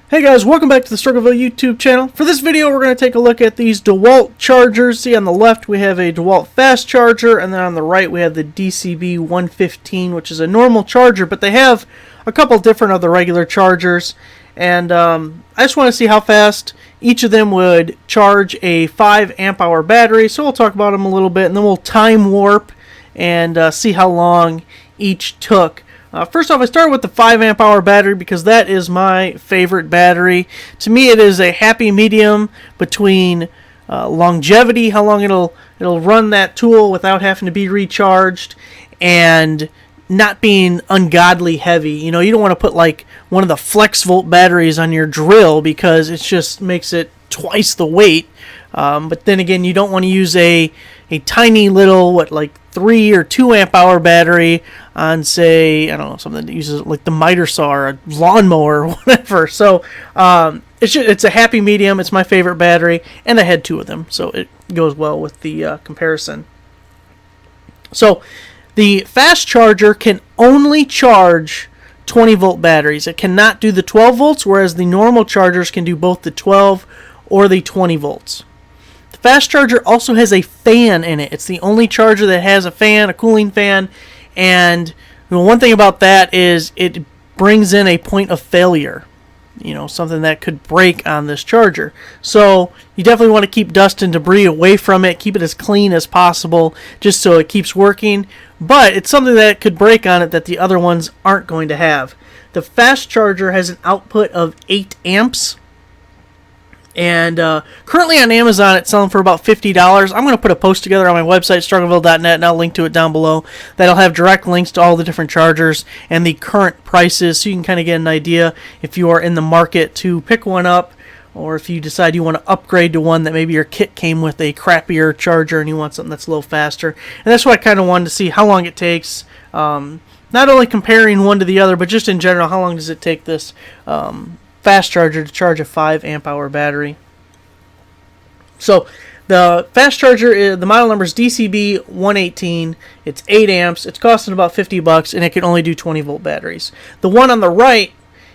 Hey guys, welcome back to the Struggleville YouTube channel. For this video, we're going to take a look at these DeWALT chargers. See, on the left we have a DeWALT fast charger, and then on the right we have the DCB 115, which is a normal charger, but they have a couple different of the regular chargers. And I just want to see how fast each of them would charge a 5 amp hour battery. So we'll talk about them a little bit, and then we'll time warp and see how long each took. First off, I started with the 5 amp hour battery because that is my favorite battery. To me, it is a happy medium between longevity, how long it'll run that tool without having to be recharged, and not being ungodly heavy. You know, you don't want to put like one of the flex volt batteries on your drill because it just makes it twice the weight. But then again, you don't want to use a tiny little, like 3 or 2 amp hour battery on, say, I don't know, something that uses like the miter saw or a lawnmower or whatever. So it's a happy medium. It's my favorite battery, and I had 2 of them, so it goes well with the comparison. So the fast charger can only charge 20 volt batteries. It cannot do the 12 volts, whereas the normal chargers can do both the 12 or the 20 volts. The fast charger also has a fan in it. It's the only charger that has a fan, a cooling fan, and one thing about that is it brings in a point of failure. You know, something that could break on this charger. So you definitely want to keep dust and debris away from it, keep it as clean as possible, just so it keeps working. But it's something that could break on it that the other ones aren't going to have. The fast charger has an output of 8 amps. And currently on Amazon, it's selling for about $50. I'm going to put a post together on my website, struggleville.net, and I'll link to it down below. That'll have direct links to all the different chargers and the current prices, so you can kind of get an idea if you are in the market to pick one up, or if you decide you want to upgrade to one that maybe your kit came with a crappier charger and you want something that's a little faster. And that's why I kind of wanted to see how long it takes, not only comparing one to the other, but just in general, how long does it take this fast charger to charge a 5 amp hour battery. So the fast charger, the model number is DCB 118. It's 8 amps. It's costing about $50, and it can only do 20 volt batteries. The one on the right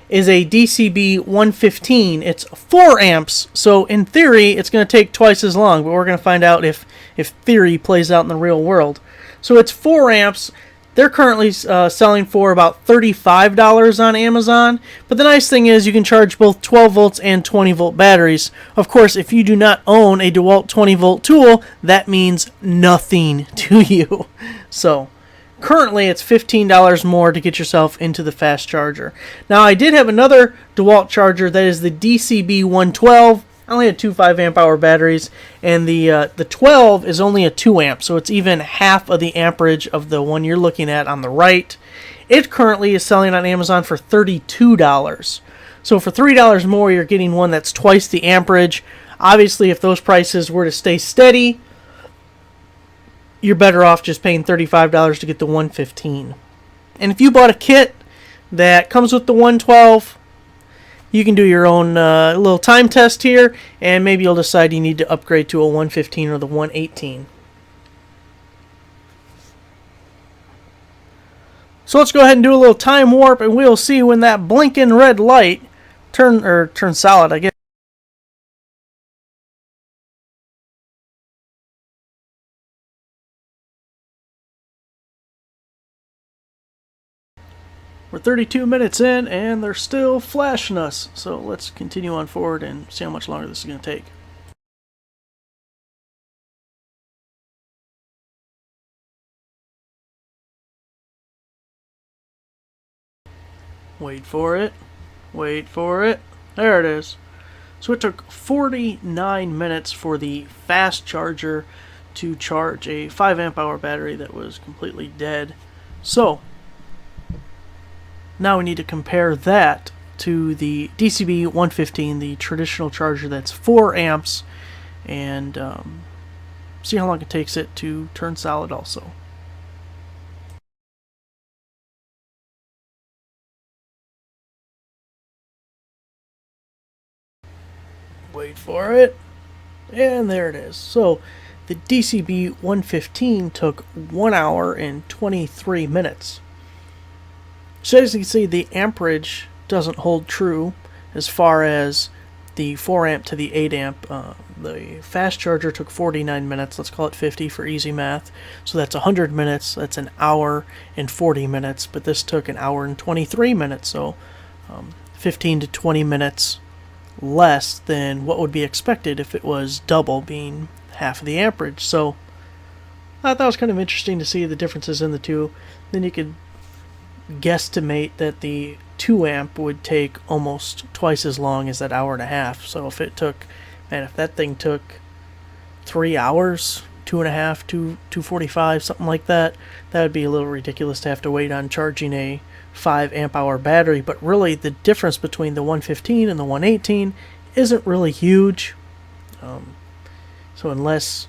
is a DCB 115. It's 4 amps. So in theory, it's going to take twice as long, but we're going to find out if theory plays out in the real world. So it's 4 amps. They're currently selling for about $35 on Amazon. But the nice thing is you can charge both 12 volts and 20 volt batteries. Of course, if you do not own a DeWALT 20 volt tool, that means nothing to you. So currently it's $15 more to get yourself into the fast charger. Now, I did have another DeWALT charger that is the DCB 112. I only had 2 5 amp hour batteries, and the 12 is only a 2 amp, so it's even half of the amperage of the one you're looking at on the right. It currently is selling on Amazon for $32. So for $3 more, you're getting one that's twice the amperage. Obviously, if those prices were to stay steady, you're better off just paying $35 to get the 115. And if you bought a kit that comes with the 112, you can do your own little time test here, and maybe you'll decide you need to upgrade to a 115 or the 118. So let's go ahead and do a little time warp, and we'll see when that blinking red light turns solid, I guess. We're 32 minutes in, and they're still flashing us. So let's continue on forward and see how much longer this is going to take. Wait for it. Wait for it. There it is. So it took 49 minutes for the fast charger to charge a 5 amp hour battery that was completely dead. So now we need to compare that to the DCB 115, the traditional charger that's 4 amps, and see how long it takes it to turn solid also. Wait for it, and there it is. So the DCB 115 took 1 hour and 23 minutes. So as you can see, the amperage doesn't hold true. as far as the 4 amp to the 8 amp. The fast charger took 49 minutes, let's call it 50 for easy math. So that's 100 minutes, that's an hour and 40 minutes, but this took an hour and 23 minutes, so 15 to 20 minutes less than what would be expected if it was double, being half of the amperage. So I thought that was kind of interesting to see the differences in the two. Then you could guesstimate that the 2 amp would take almost twice as long as that hour and a half. So if it took, man, if that thing took 3 hours, 2.5, 245, something like that, that would be a little ridiculous to have to wait on charging a 5 amp hour battery. But really the difference between the 115 and the 118 isn't really huge. So unless,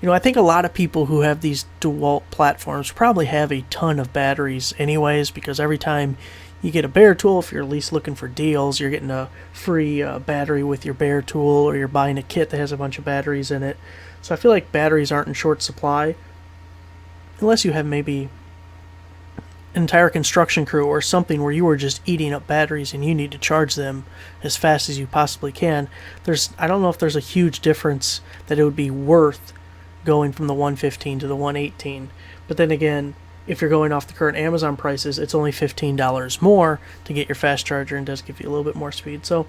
I think a lot of people who have these DeWALT platforms probably have a ton of batteries anyways, because every time you get a bare tool, if you're at least looking for deals, you're getting a free battery with your bare tool, or you're buying a kit that has a bunch of batteries in it. So I feel like batteries aren't in short supply, unless you have maybe an entire construction crew or something where you are just eating up batteries and you need to charge them as fast as you possibly can. I don't know if there's a huge difference that it would be worth going from the 115 to the 118. But then again, if you're going off the current Amazon prices, it's only $15 more to get your fast charger, and does give you a little bit more speed. So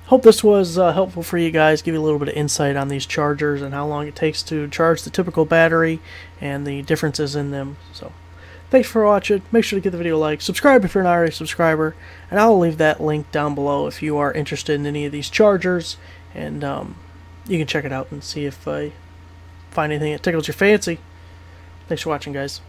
hope this was helpful for you guys, give you a little bit of insight on these chargers and how long it takes to charge the typical battery and the differences in them. So thanks for watching. Make sure to give the video a like, subscribe if you're not already a subscriber, and I'll leave that link down below if you are interested in any of these chargers, and you can check it out and see if I find anything that tickles your fancy. Thanks for watching, guys.